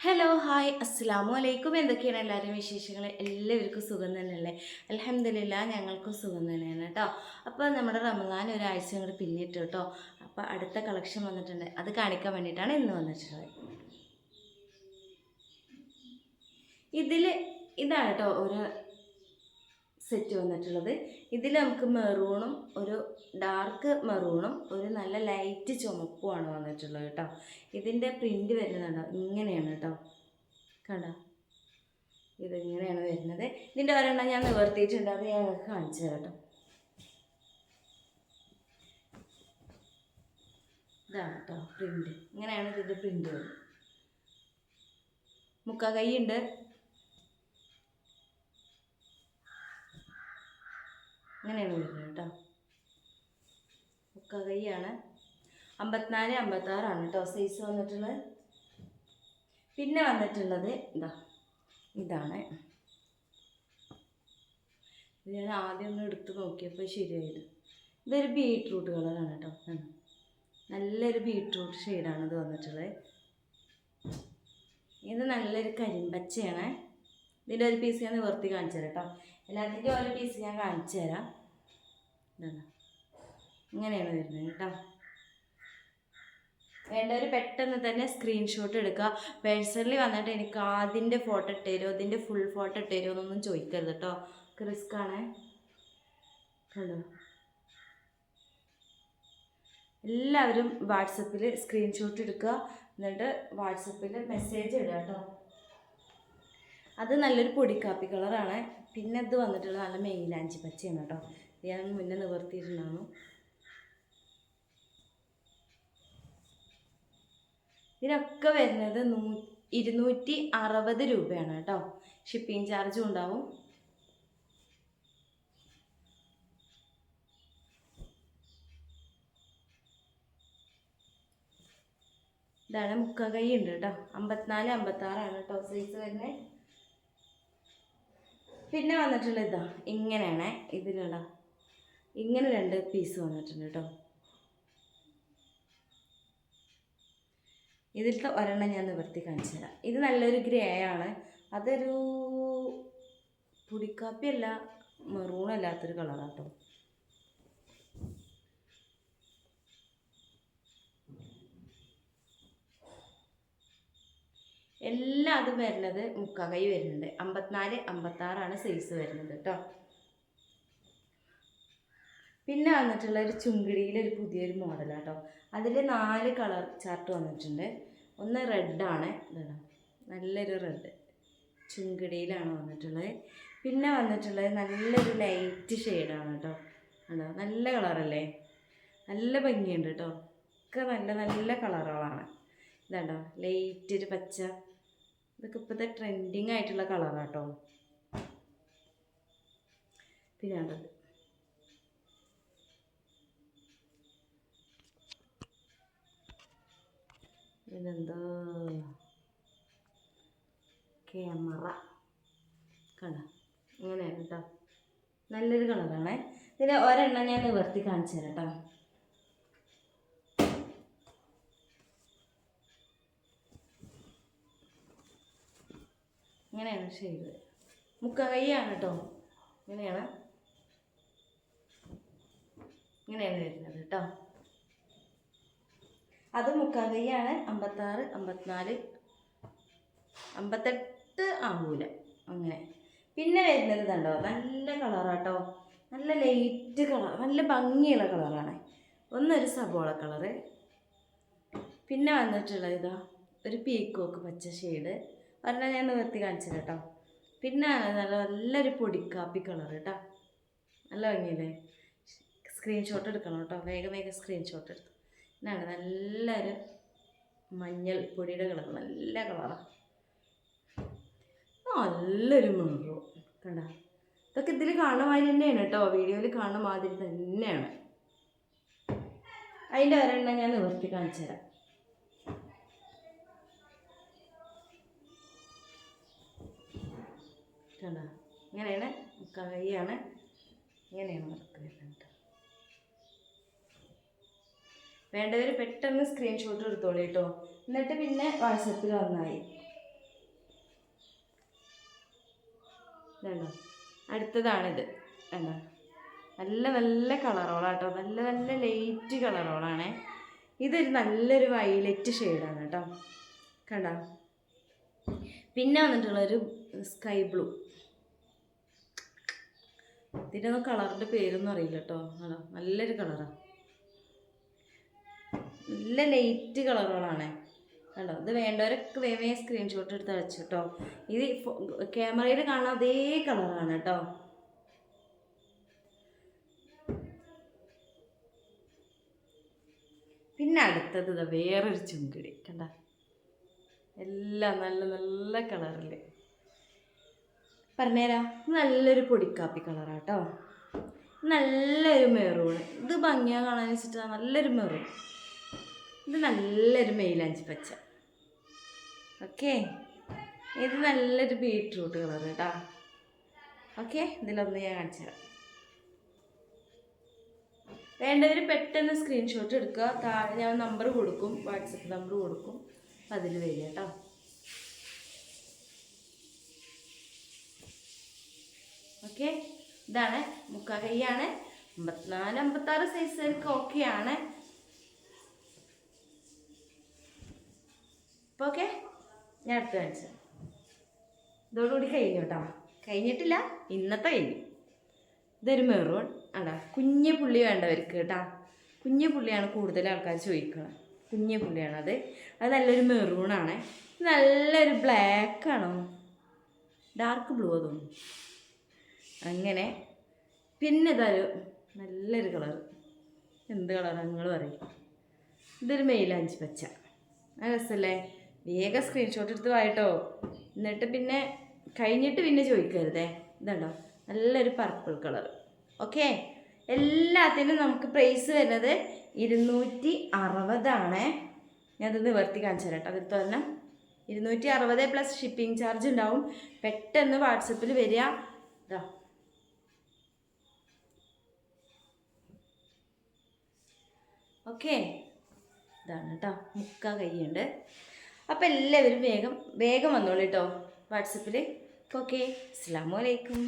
Hello hi അസ്സലാമു അലൈക്കും. എന്തൊക്കെയാണ് എല്ലാവരും വിശേഷങ്ങൾ? എല്ലാവർക്കും സുഖം തന്നെയല്ലേ? അൽഹംദുലില്ലാ ഞങ്ങൾക്കും സുഖം തന്നെയാണ് കേട്ടോ. അപ്പോൾ നമ്മുടെ റമദാൻ ഒരാഴ്ച അങ്ങോട്ട് പിന്നിട്ട് കേട്ടോ. അപ്പോൾ അടുത്ത കളക്ഷൻ വന്നിട്ടുണ്ട്, അത് കാണിക്കാൻ വേണ്ടിയിട്ടാണ് ഇന്ന് വന്നിട്ടുള്ളത്. ഇതിൽ ഇതാണ് കേട്ടോ ഒരു സെറ്റ് വന്നിട്ടുള്ളത്. ഇതിൽ നമുക്ക് മെറൂണും ഒരു ഡാർക്ക് മെറൂണും ഒരു നല്ല ലൈറ്റ് ചുമപ്പുമാണ് വന്നിട്ടുള്ളത് കേട്ടോ. ഇതിൻ്റെ പ്രിൻ്റ് വരുന്നതുണ്ടോ, ഇങ്ങനെയാണ് കേട്ടോ. കണ്ടോ, ഇതിങ്ങനെയാണ് വരുന്നത്. ഇതിൻ്റെ ഒരെണ്ണം ഞാൻ നിവർത്തിയിട്ടുണ്ട്, അത് ഞങ്ങൾക്ക് കാണിച്ചു തരാം കേട്ടോ. ഇതാണ് കേട്ടോ പ്രിൻ്റ്, ഇങ്ങനെയാണ് ഇതിൻ്റെ പ്രിൻ്റ് വരുന്നത്. മുക്കാ കൈ ഉണ്ട്, ഇങ്ങനെയാണ് വരുന്നത് കേട്ടോ. മുക്കാ കൈയാണ്. 54, 56 കേട്ടോ സൈസ് വന്നിട്ടുള്ളത്. പിന്നെ വന്നിട്ടുള്ളത് ഇതാണ്. ഇത് ഞാൻ ആദ്യം ഒന്ന് എടുത്ത് നോക്കിയപ്പോൾ ശരിയായത്. ഇതൊരു ബീട്രൂട്ട് കളറാണ് കേട്ടോ. നല്ലൊരു ബീട്രൂട്ട് ഷെയ്ഡാണ് ഇത് വന്നിട്ടുള്ളത്. ഇത് നല്ലൊരു കരിമ്പച്ചയാണ്. ഇതിൻ്റെ ഒരു പീസ് ഞാൻ നിവർത്തി കാണിച്ചു തരാം കേട്ടോ. എല്ലാത്തിൻ്റെയും ഓരോ പീസ് ഞാൻ കാണിച്ചു തരാം. ഇങ്ങനെയാണ് വരുന്നത് കേട്ടോ. വേണ്ടവർ പെട്ടെന്ന് തന്നെ സ്ക്രീൻഷോട്ട് എടുക്കുക. പേഴ്സണലി വന്നിട്ട് എനിക്ക് അതിൻ്റെ ഫോട്ടോ ഇട്ട് തരുമോ, അതിൻ്റെ ഫുൾ ഫോട്ടോ ഇട്ട് തരുമോ എന്നൊന്നും ചോദിക്കരുത് കേട്ടോ. റിസ്ക് ആണ്. കണ്ടോ, എല്ലാവരും വാട്സപ്പിൽ സ്ക്രീൻഷോട്ട് എടുക്കുക, എന്നിട്ട് വാട്സപ്പിൽ മെസ്സേജ് ഇടുക കേട്ടോ. അത് നല്ലൊരു പൊടിക്കാപ്പി കളറാണ്. പിന്നെ ഇത് വന്നിട്ടുള്ളത് നല്ല മെയിലാഞ്ചി പച്ചയാണ് കേട്ടോ. ഞാൻ മുന്നേ നിവർത്തിയിട്ടുണ്ടായിരുന്നു. ഇതിനൊക്കെ വരുന്നത് 260 രൂപയാണ് കേട്ടോ. ഷിപ്പിംഗ് ചാർജും ഉണ്ടാവും. ഇതാണ് മുക്കാ കൈ ഉണ്ട് കേട്ടോ. 54, 56 കേട്ടോ സൈസ് വരുന്നത്. പിന്നെ വന്നിട്ടുള്ള ഇങ്ങനെയാണ്. ഇതിലുള്ള ഇങ്ങനെ 2 പീസ് വന്നിട്ടുണ്ട് കേട്ടോ. ഇതിലത്തെ ഒരെണ്ണം ഞാൻ നിവർത്തി കാണിച്ചു തരാം. ഇത് നല്ലൊരു ഗ്രേ ആണ്. അതൊരു പൊടിക്കാപ്പിയല്ല, മെറൂണല്ലാത്തൊരു കളറാണ് കേട്ടോ. എല്ലാം അതും വരുന്നത് മുക്കാ കൈ വരുന്നുണ്ട്. 54, 56 സൈസ് വരുന്നത് കേട്ടോ. പിന്നെ വന്നിട്ടുള്ള ഒരു ചുങ്കിടിയിലൊരു പുതിയൊരു മോഡലാണ് കേട്ടോ. അതിൽ 4 കളർ ചാർട്ട് വന്നിട്ടുണ്ട്. ഒന്ന് റെഡാണ്, നല്ലൊരു റെഡ് ചുങ്കിടിയിലാണ് വന്നിട്ടുള്ളത്. പിന്നെ വന്നിട്ടുള്ളത് നല്ലൊരു ലൈറ്റ് ഷെയ്ഡാണ് കേട്ടോ. ആണോ, നല്ല കളറല്ലേ, നല്ല ഭംഗിയുണ്ട് കേട്ടോ. ഒക്കെ നല്ല നല്ല കളറുകളാണ്. ഇതാണ്ടോ ലൈറ്റ് ഒരു പച്ച, ഇതൊക്കെ ഇപ്പോഴത്തെ ട്രെൻഡിങ് ആയിട്ടുള്ള കളറാണ് കേട്ടോ. പിന്നെ ഉണ്ടത് ഇതെന്തോ ക്യാമറ, കണ്ടോ, ഇങ്ങനെയാണ് കേട്ടോ. നല്ലൊരു കളറാണ്. ഇതിൽ ഒരെണ്ണം ഞാൻ നിവർത്തി കാണിച്ചു തരാം കേട്ടോ. ഇങ്ങനെയാണ് ഷെയ്ഡ്. മുക്കാ കൈയാണ് കേട്ടോ. ഇങ്ങനെയാണ് വരുന്നത് കേട്ടോ. അത് മുക്കാ കൈയാണ്. 56, 54, 58 ആവൂല അങ്ങനെ. പിന്നെ വരുന്നത് കണ്ടോ, നല്ല കളറാട്ടോ. നല്ല ലൈറ്റ് കളർ, നല്ല ഭംഗിയുള്ള കളറാണ്. ഒന്നൊരു സബോള കളറ്. പിന്നെ വന്നിട്ടുള്ളത് ഒരു പീക്കോക്ക് പച്ച ഷെയ്ഡ്. ഒരെണ്ണം ഞാൻ നിവർത്തി കാണിച്ചത് കേട്ടോ. പിന്നെ നല്ലൊരു പൊടിക്കാപ്പി കളർ കേട്ടോ. നല്ല ഭംഗിയില്ലേ. സ്ക്രീൻഷോട്ട് എടുക്കണം കേട്ടോ, വേഗം വേഗം സ്ക്രീൻഷോട്ട് എടുത്തു. പിന്നാണ് നല്ലൊരു മഞ്ഞൾ പൊടിയുടെ കളർ, നല്ല കളറാണ്. നല്ലൊരു മെറൂൺ കണ്ടോ. ഇതൊക്കെ ഇതിൽ കാണുന്ന മാതിരി തന്നെയാണ് കേട്ടോ, വീഡിയോയിൽ കാണുന്ന മാതിരി തന്നെയാണ്. അതിൻ്റെ ഒരെണ്ണം ഞാൻ നിവർത്തി കാണിച്ചു തരാം. കണ്ടോ, ഇങ്ങനെയാണ് മുക്കാ കൈയാണ്. ഇങ്ങനെയാണ് വർക്ക് വരുന്നത്. വേണ്ടവർ പെട്ടെന്ന് സ്ക്രീൻഷോട്ട് എടുത്തോളൂ കേട്ടോ. എന്നിട്ട് പിന്നെ വാട്സപ്പിൽ വന്നാൽ ഇതുണ്ടോ, അടുത്തതാണിത് കണ്ടോ, നല്ല നല്ല കളറോളാട്ടോ, നല്ല നല്ല ലൈറ്റ് കളറോളാണേ. ഇതൊരു നല്ലൊരു വയലറ്റ് ഷെയ്ഡാണ് കേട്ടോ, കണ്ടോ. പിന്നെ വന്നിട്ടുള്ളൊരു സ്കൈ ബ്ലൂ, ഇതിനൊന്നും കളറിൻ്റെ പേരൊന്നും അറിയില്ല കേട്ടോ. ആണോ, നല്ലൊരു കളറാണ്, നല്ല ലൈറ്റ് കളറുകളാണ് കണ്ടോ. ഇത് വേണ്ടവരൊക്കെ വേഗം സ്ക്രീൻഷോട്ട് എടുത്ത് അയച്ചു കേട്ടോ. ഇത് ക്യാമറയിൽ കാണാൻ അതേ കളറാണ് കേട്ടോ. പിന്നെ അടുത്തത് ഇതാ വേറൊരു ചുങ്കിടി കണ്ട, എല്ലാം നല്ല നല്ല കളറിൽ പറഞ്ഞുതരാം. നല്ലൊരു പൊടിക്കാപ്പി കളറാട്ടോ, നല്ലൊരു മെറൂൺ. ഇത് ഭംഗിയാ കാണാൻ വെച്ചിട്ടാണ്, നല്ലൊരു മെറൂൺ. ഇത് നല്ലൊരു മൈലാഞ്ചി പച്ച. ഓക്കെ, ഇത് നല്ലൊരു ബീട്രൂട്ട് കളർ കേട്ടോ. ഓക്കെ, ഇതിലൊന്ന് ഞാൻ കാണിച്ചു തരാം. വേണ്ടവർ പെട്ടെന്ന് സ്ക്രീൻഷോട്ട് എടുക്കുക. താഴെ ഞാൻ നമ്പർ കൊടുക്കും, വാട്സപ്പ് നമ്പർ കൊടുക്കും, അതിൽ വരിക കേട്ടോ. ഓക്കെ, ഇതാണ് മുക്കാ കൈയാണ്, 54-56 സൈസുകൾക്ക് ഓക്കെയാണ്. അപ്പോൾ ഓക്കെ, ഞാൻ അടുത്ത് കാണിച്ചു. ഇതോടുകൂടി കഴിഞ്ഞു കേട്ടോ, കഴിഞ്ഞിട്ടില്ല, ഇന്നത്തെ കഴിഞ്ഞു. ഇതൊരു മെറൂൺ ആണ്ടാ, കുഞ്ഞു പുള്ളി വേണ്ടവർക്ക് കേട്ടോ. കുഞ്ഞു പുള്ളിയാണ് കൂടുതൽ ആൾക്കാർ ചോദിക്കുന്നത്, കുഞ്ഞു പുള്ളിയാണത്. അത് നല്ലൊരു മെറൂണാണ്. നല്ലൊരു ബ്ലാക്കാണോ, ഡാർക്ക് ബ്ലൂ തോന്നുന്നു അങ്ങനെ. പിന്നെ ഇതൊരു നല്ലൊരു കളർ, എന്ത് കളറാണ് നിങ്ങൾ പറയും. ഇതൊരു മൈലാഞ്ചി പച്ച, നല്ല രസമല്ലേ. വേഗം സ്ക്രീൻഷോട്ട് എടുത്ത് വായിട്ടോ, എന്നിട്ട് പിന്നെ കഴിഞ്ഞിട്ട് പിന്നെ ചോദിക്കരുതേ. ഇതുണ്ടോ, നല്ലൊരു പർപ്പിൾ കളർ. ഓക്കെ, എല്ലാത്തിനും നമുക്ക് പ്രൈസ് വരുന്നത് 260 ഞാനത് നിവർത്തി കാണിച്ചു തരാം കേട്ടോ. അതിൽ തന്നെ 260 പ്ലസ് ഷിപ്പിംഗ് ചാർജ് ഉണ്ടാവും. പെട്ടെന്ന് വാട്സപ്പിൽ വരിക. ഇതാ ഓക്കെ, ഇതാണ് കേട്ടോ, മുക്കാ കൈയുണ്ട്. അപ്പോൾ എല്ലാവരും വേഗം വേഗം വന്നോളൂ കേട്ടോ വാട്സപ്പിൽ. ഓക്കെ, അസ്സലാമു അലൈക്കും.